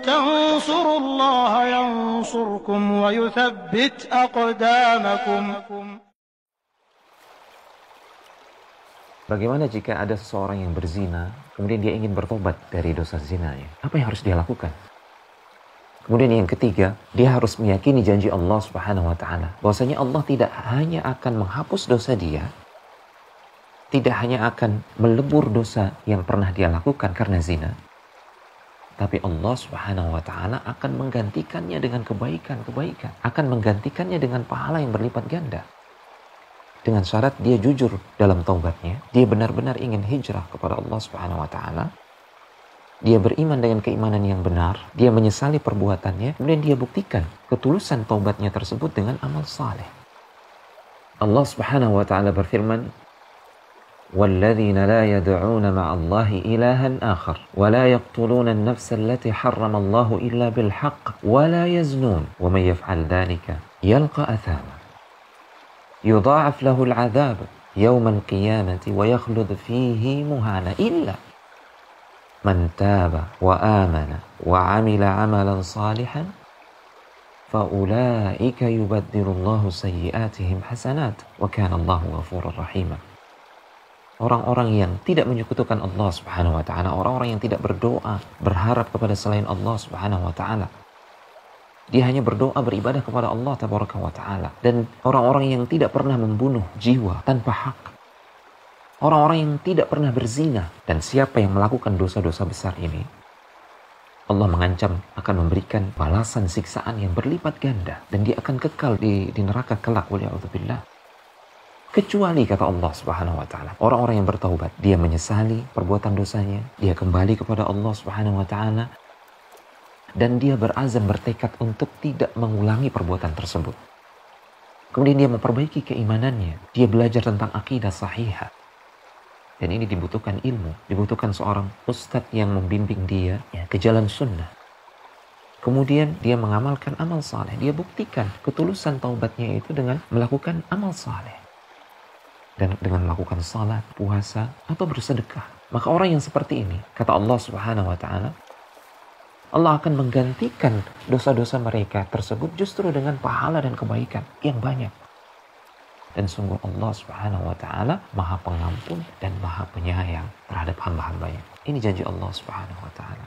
تنصروا الله ينصركم ويثبت أقدامكم. Bagaimana jika ada seseorang yang berzina, kemudian dia ingin bertobat dari dosa zinanya? Apa yang harus dia lakukan? Kemudian yang ketiga, dia harus meyakini janji Allah Subhanahu wa Ta'ala, bahwasanya Allah tidak hanya akan menghapus dosa dia, tidak hanya akan melebur dosa yang pernah dia lakukan karena zina, tapi Allah Subhanahu wa Ta'ala akan menggantikannya dengan kebaikan-kebaikan, akan menggantikannya dengan pahala yang berlipat ganda. Dengan syarat dia jujur dalam taubatnya, dia benar-benar ingin hijrah kepada Allah Subhanahu wa Ta'ala, dia beriman dengan keimanan yang benar, dia menyesali perbuatannya, kemudian dia buktikan ketulusan taubatnya tersebut dengan amal saleh. Allah Subhanahu wa Ta'ala berfirman, وَالَّذِينَ لَا يَدْعُونَ مَعَ اللَّهِ إِلَهًا آخَرَ وَلَا يَقْتُلُونَ النَّفْسَ الَّتِي حَرَّمَ اللَّهُ إِلَّا بِالْحَقِّ وَلَا يَزْنُونَ وَمَنْ يَفْعَلْ ذَلِكَ يَلْقَ أَثَامًا يضاعف له العذاب يوم القيامة ويخلد فيه مهانا إلا من تاب وآمن وعمل عملا صالحا فأولئك يبدل الله سيئاتهم حسنات وكان الله غفورا رحيما. Orang-orang yang tidak menyekutukan Allah Subhanahu wa Ta'ala, orang-orang yang tidak berdoa, berharap kepada selain Allah Subhanahu wa Ta'ala, dia hanya berdoa, beribadah kepada Allah Tabaraka wa Ta'ala. Dan orang-orang yang tidak pernah membunuh jiwa tanpa hak. Orang-orang yang tidak pernah berzina. Dan siapa yang melakukan dosa-dosa besar ini, Allah mengancam akan memberikan balasan siksaan yang berlipat ganda. Dan dia akan kekal di neraka kelak. Waliyahudzubillah. Kecuali, kata Allah Subhanahu wa Ta'ala, orang-orang yang bertaubat. Dia menyesali perbuatan dosanya. Dia kembali kepada Allah Subhanahu wa Ta'ala. Dan dia berazam, bertekad untuk tidak mengulangi perbuatan tersebut. Kemudian dia memperbaiki keimanannya. Dia belajar tentang akidah sahihah. Dan ini dibutuhkan ilmu. Dibutuhkan seorang ustadz yang membimbing dia ke jalan sunnah. Kemudian dia mengamalkan amal saleh. Dia buktikan ketulusan taubatnya itu dengan melakukan amal saleh. Dan dengan melakukan salat, puasa, atau bersedekah. Maka orang yang seperti ini, kata Allah Subhanahu wa Ta'ala, Allah akan menggantikan dosa-dosa mereka tersebut justru dengan pahala dan kebaikan yang banyak. Dan sungguh Allah Subhanahu wa Ta'ala Maha Pengampun dan Maha Penyayang terhadap hamba-hambanya. Ini janji Allah Subhanahu wa Ta'ala.